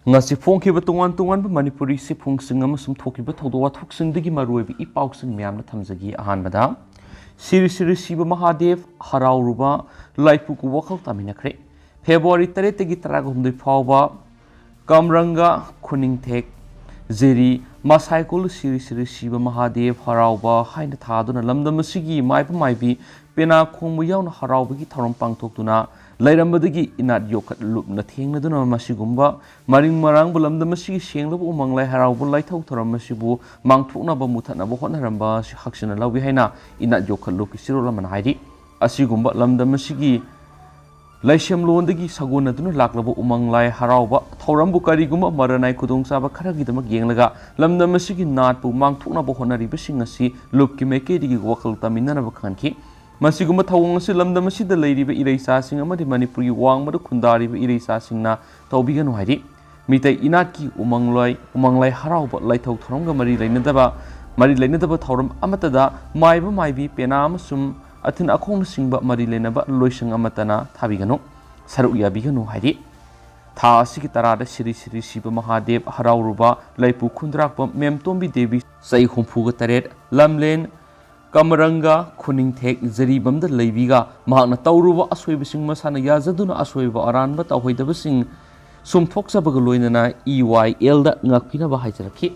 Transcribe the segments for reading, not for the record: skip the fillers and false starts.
ngasi phongkhiba tongan tongan ba manipuri sifungsing amasum thokiba thawdo wathoksingdagi maruibi ipausing myamna thamjagi ahanbada siri siri siba mahadev harauruba laipuku wakhal taminakre February 3 tagi 19 fawba kamranga khuningthek Zeri Masaikul Siri Siri Shiva Mahadev Harauba Haina Thaduna Lamdam Sigi Maipa Maibi Pena Khongbu Yauna Haraubagi Tharam Pangthoktuna Lairambadagi Inat Yokat Lupna Thengnaduna Masigumba Maring Marang Bulamdam Sigi Shenglab Umanglai Haraubu Laithau Tharam Masibu Mangthokna ba Muthatna ba Hotnaramba Haksina Lawi Haina Inat Yokat Lup Sirolaman Haidi Asigumba Lamdam Sigi Laishem Londagi Saguna Dunu Laklaba Umanglai Harauba Thaurambu Kariguma Maranai Kudung Saba Karagidama Genglaga Lamda Masigi Natpu Mangtuna Bohonari Bishingasi Lupki Meke Digi Wakal Tamina Bakanki Masiguma Tawangasi Lamda Masida Lady Iresa Sing Amadi Manipuri Wang Madu Kundari Iresa Singna Taubigan Wadi Mita Inaki Umanglai Harauba Laitau Tronga Mari Lainadaba Thauram Amatada Maiba Maibi Penam Sum Atin akong singba marilenaba loisang amatana thabigano saruk yabigano haidi tha asigi tarada siri siri siba mahadev harauruba laipu khundrakpa memtombi devi sai humfuga taret lamlen kamaranga khuningthek zaribamda leibiga mahakna tauruba asoibasing masana yazaduna asoiba aranba tawhoidabasing sumthoksabaga loinana EYL da ngakpinaba haijaraki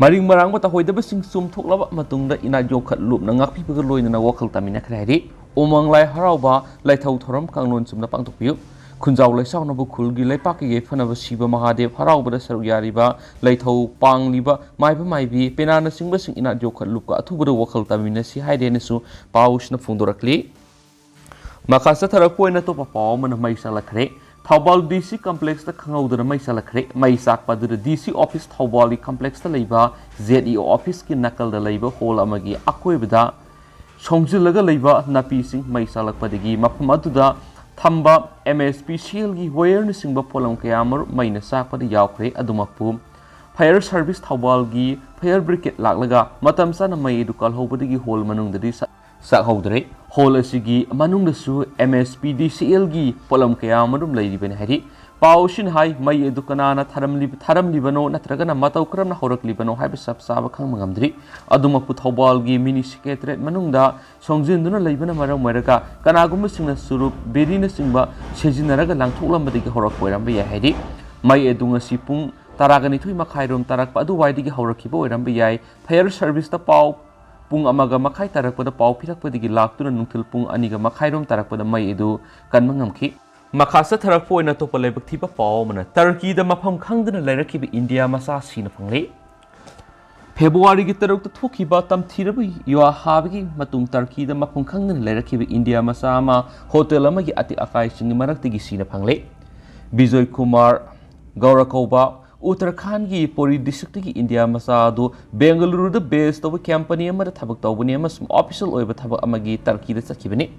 Maring marang bata hoida basing sum thoklaba matungda ina jokhat lup na ngakpi baga loina wakal tamina khrairi umanglai harauba laithau thoram kangnon sumna pangtokpiu khunjaw laisaw na bukhulgi laipaki ge phanaba siba mahadev harauba da saru yariba laithau pangliba maiba maibi penana singba sing ina jokhat lup ka athubada wakal tamina si haide nesu pausna phungdorakli makasa tharapoina to papaw mana maisala khre Thawbal DC Complex ta khangawdana mai salakre mai sakpa du DC Office Thawbali Complex ta leiba ZEO Office ki nakal da leiba hall amagi akoibada songjilaga leiba napi sing mai salakpadagi mafam aduda thamba MSP Shell gi wire singba polam kayamar mai na sakpa da yawkhre adumapu Fire Service Thawbal gi fire brigade laklaga matam sana mai edukal hobadagi hall manung dadi sakhaudre hall asigi manung dasu MSP DCL gi polam kaya marum leiribani hari paushin hai mai edukana na tharam libano natragana matau kram na horak libano hai sab sab khang mangamdri aduma pu thawbal gi mini secretariat manungda songjinduna leibana maram meraka kanagum singna surup berina singba sejinaraga langthoklambadigi horak poiramba ya hari mai edunga sipung taragani thui makhairom tarak adu waidigi horakibo oiramba yai fire service ta pau Pung amaga makai tarakpada pau phirakpadagi laktuna nungthil pung aniga makhairom tarakpada mai edu kanmangamki makhasa tharakpoina topa leibak thiba pau mana Turkey da mapham khangdana Leirakhiba India macha Sina phangle February gi taruk ta thokiba tamthirabu yuwa habigi matung Turkey da mapham khangdana Leirakhiba India macha ma hotel amagi ati akai singi maraktagi Sina phangle Bijoy Kumar Gaurakauba Uttarakhand ki Puri district ki India masadu Bengaluru da base to company amada thabak tawbani amasum official oiba thabak amagi Turkey da chakibani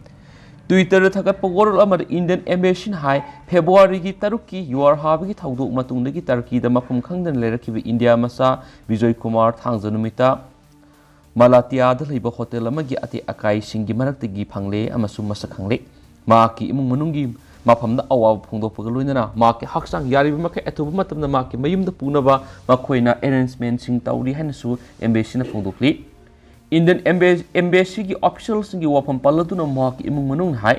Twitter da thagat pagorol amada Indian embassy hai February ki taruki yuar habigi thawdu matungda ki Turkey da mafum khangdan Leirakhiba India masa Bijoy Kumar thangjanumita Malatya da leiba hotel amagi ati akai singi maraktagi phangle amasum masa khangle ma ki imung manungi Mafamda awab phongdokpaga loinana maki haksang yariba makai athuba matamda maki mayumda punaba makoina arrangement sing tawri hainasu embassy na phongdokli Indian embassy gi officials singi wafam paladuna maki imung manung hai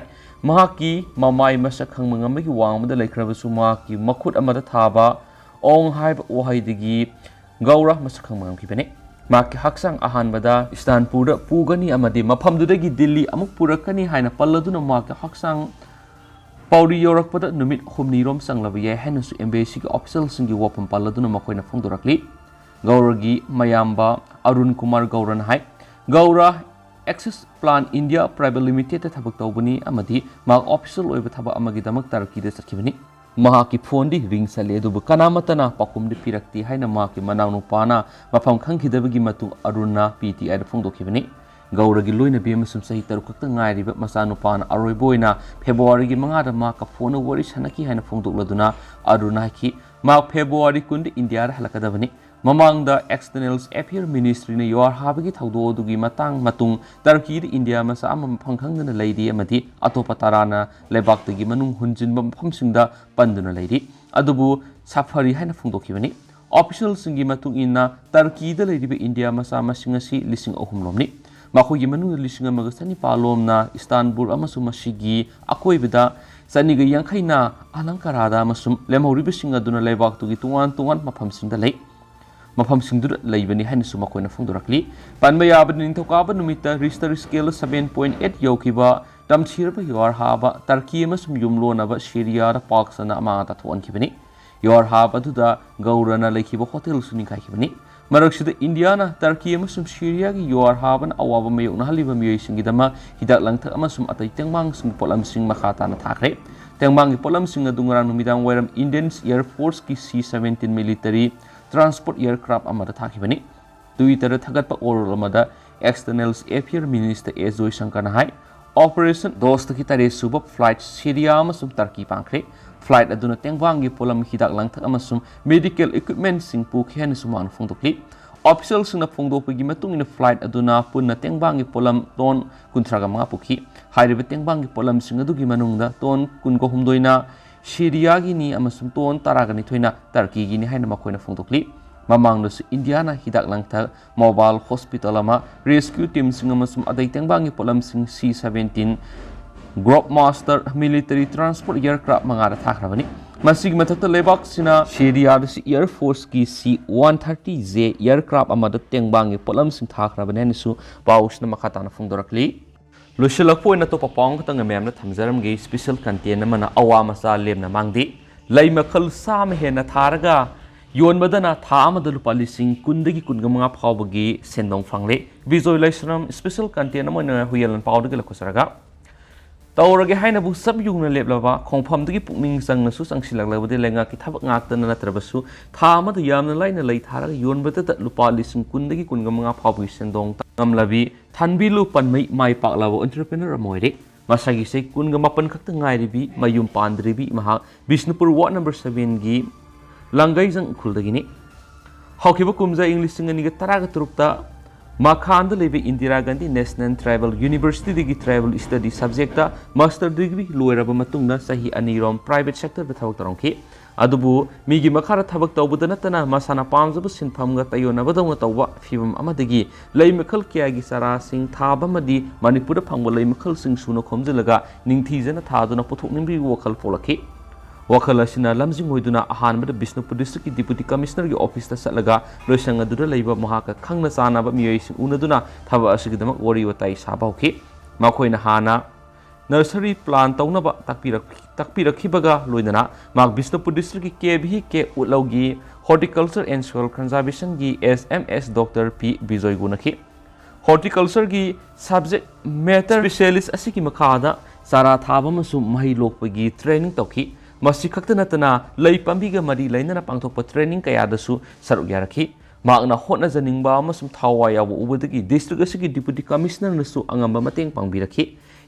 maki mamai masak khangmangamagi wangmada laikrabasu maki makhut amada thaba ong haiba ohaidagi gaura masak khangmangamkibane maki haksang ahanbada Istanbul da pugani amadi mafamdudagi Delhi amuk purakani haina paladuna maki haksang Pauri yorakpada numit humnirom sanglabaya hainasu embassy ki official singi wapam paladuna makoina phongdorakli Gauragi Mayamba Arun Kumar Gauran hai Gaura Access Plan India Private Limited ta thabak tawbani amadi ma official oiba thaba amagi damak Turkey da sakibani mahaki phone di ring sale du kanamatana pakum di pirakti haina maki manawnu pana mafam khangkhidabagi matu Arunna PTI da phongdokibani Gauragi loina bemasum sahi tarukakta ngairiba masanupana aroiboina February gi mangada ma ka phone wari sanaki haina phongdokladuna Aruna ki ma February kundi India ra halakadabani mamangda External Affairs Ministry ne yor habagi thawdo dugi matang matung Turkey di India masa am phangkhangna leidi amadi atopa tarana lebak tagi manung hunjinba phamsingda panduna leidi अदुबु safari हाइना फोंदोखिबनी official सिंगी मतुंग इना Turkey the लेरिबे India मसा मसिंग असि लिसिंग अहुम लोमनी मखोगी मनु लिसिंग अमग सनी पालोमना इस्तानबुल अमसु मसिगी अकोइबदा सनिग यांखैना अलंकारादा मसुम लेमहौरिबे सिंग अदुना लेबाक तुगी तुवान तुवान मफम सिंगदा लei मफम सिंगदु लेबनी हाइना सु मखोइना फोंदोरकली पानबा याबद निंथौकाबा नुमिता रिश्तर स्केल 7.8 यौखिबा तमछिरबा योर हाबा टर्की अमसुम युमलोनबा सीरिया दा पाक्सना अमाता थोनखिबनी योर हाबा दुदा गौरना लेखिबा होटल सुनिखाखिबनी मरक्सिद इंडियाना टर्की अमसुम सीरिया की योर हाबन अवाबा मयोना हलिबा मियोइसिंगिदमा हिदाक लंगथक अमसुम अतै तेंबांग सिंग पोलमसिंग मखाताना थाखरे तेंबांग पोलमसिंग अदुंगरा नुमिदांग वैरम इंडियन एयर फोर्स की C-17 मिलिटरी ट्रांसपोर्ट एयरक्राफ्ट अमदा थाखिबनी ट्विटर थगतपा ओरल अमदा external affair minister S Jaishankar हाई ऑपरेशन दोस्त की तरह सुब फ्लाइट सीरिया अमसुम टर्की पांखरे फ्लाइट अदुना तेंगवांगी पोलम हिदाक लंगथक अमसुम मेडिकल इक्विपमेंट सिंग पुखेन सुमान फोंदोक्ली ऑफिशियल सिंग फोंदोकपगी मतुंग इन फ्लाइट अदुना पुन्ना तेंगवांगी पोलम टोन 35 पुखी हाइरिबे तेंगवांगी पोलम सिंग अदुगी मनुंगदा टोन 19 सीरिया की नी अमसुम टोन 12 टर्की की नी हाइना मखोइना फोंदोक्ली ममांगदसु इंडियाना हिदाक लंगथक मोबाइल हॉस्पिटल अमा रेस्क्यू टीम सिंग अमसुम अदै तेंगवांगी पोलम सिंग C-17 Globemaster military transport aircraft मंगारा थाखरबनी मसिग मथक लेबाक सिना सीरिया एयर फोर्स की C-130J एयरक्राफ्ट अमद तेंगबांगी पोलम सिंग थाखरबने निसु पाउसना मखाताना फोंदोरकली लुशलकपोइना तो पांग तंग मैमना थमजरमगे स्पेशल कंटेंट अमना अवा मसा लेमना मांगदी लै मखल साम हेना थारगा योनबदना था अमद लुपा लिसिंग कुंदगी कुनगमंगा फावबगी सेंदोंग फांगले विजुअलाइजेशन स्पेशल कंटेंट अमना हुयलन पाउदगे लखसरगा तौरगे हाइनबु सब युगना लेबलाबा खोंफमदगी पुकनिंग संगनसु संगसिलगलबदे लेंगा की थबक ngakतना नत्रबसु था अमद यामना लाइना लै थारगा योनबदत लुपा लिसिंग कुंदगी कुनगमंगा फावबगी सेंदोंग ngamlabi thanbilu panmai mai paklabo entrepreneur amoire masagi se kunga mapan khakta ngairibi mayum pandribi maha Bishnupur ward number 7 gi langai jang khuldagini hawkiba kumja english ngani ga taraga turukta makhand lebe Indira Gandhi National Tribal University digi travel study subject ta master degree loiraba matungna sahi anirom private sector da thawak tarongki अदुबु मीगी मखारा थबक तौबुदा नतना मसाना पामजब सिनफमगा तयोनबदौना तौबा फिबम अमदगी लैमखल क्यागी सरासिंग थाबमदि मणिपुर फंगब लैमखल सिंग सुनो खोमजलगा निंगथीजना थादुना पुथोकनिंबी वखल पोलखि वखल असिना लमजिंग होइदुना अहानबद Bishnupur district की deputy commissioner की office ता सलगा लोइसंग अदुदा लैबा महाका खंगना चानाबा मियोइसिंग उनदुना थब असिगदमक वरी वताई साबाउखि मखोइना हाना नर्सरी प्लान तौनबा ताकपीरखिबगा लोइदना माग बिष्णुपुर डिस्ट्रिक्ट की के उलौगी हॉर्टिकल्चर एंड सोइल कंजर्वेशन की SMS डॉक्टर P बिजोय गुनखि हॉर्टिकल्चर की सब्जेक्ट मैटर स्पेशलिस्ट असिकी मखादा सारा थाबमसु मही लोकपगी ट्रेनिंग तौखि मसि खक्त नतना लै पंबिगा मरी लैनना पांथोकप ट्रेनिंग कयादसु सरुक यारखि मागना होटना जनिंगबा अमसुम थावा याबो उबदगी डिस्ट्रिक्ट असिकी डिप्यूटी कमिश्नर नसु अंगamba mateng pangbirakhi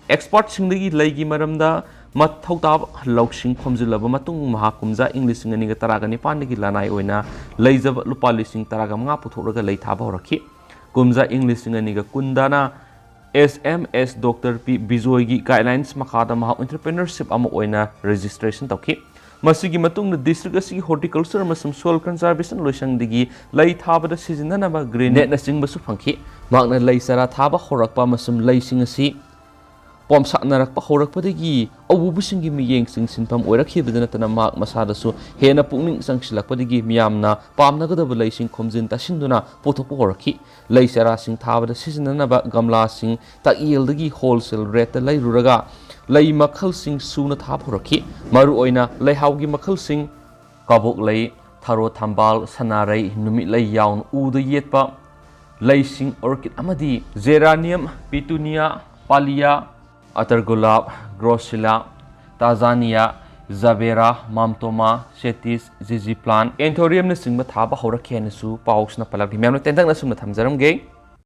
एक्सपर्ट सिंगदगी लैगी मरमदा मथौताब लौसिंग खोमजिलबा मतुंग महाकुमजा इंग्लिश सिंगनिगा तरागनि पांडगी लानाय ओइना लैजब लुपा लिसिंग तरागा मंगा पुथोरगा लै थाबा होरखि कुमजा इंग्लिश सिंगनिगा कुंदाना SMS डॉक्टर P बिजोय की गाइडलाइंस मखादा महा एंटरप्रेन्योरशिप अमा ओइना रजिस्ट्रेशन तौखि मसिगी मतुंग डिस्ट्रिक्ट असि हॉर्टिकल्चर मसम सोइल कंजर्वेशन लोइसंगदगी लै थाबदा सिजननबा ग्रीन नेट नसिंगबसु फंखि मागना लै सरा थाबा होरकपा मसम लैसिंग असि पोमसानरकपा होरकपदगी अवुबुसिंगी मियेंगसिंग सिनफम ओइरखिबदना नतना माग मसादसु हेना पुकनिंग संगसिलकपदगी मियामना पामनगदब लैसिंग खोमजिन तासिंदुना पोथोप होरखि लैसरासिंग थाबदा सिजननबा गमलासिंग ताइयलदगी होलसेल रेट लैरुरगा लै मखलसिंग सुना थाब होरखि मरु ओइना लैहावगी मखलसिंग काबोक लै थारो थांबाल सनारै नुमित लै याउन उद येतपा लैसिंग ऑर्किड अमदी जेरानियम पिटूनिया पालिया अतर गुलाब ग्रोसिला ताजानिया जाबेरा मामतोमा सेटिस जिजी प्लांट एंथोरियम न सिंग थाबा होरखियनसु पाउसना पलक मैम तेंदंग न सुम थमजरमगे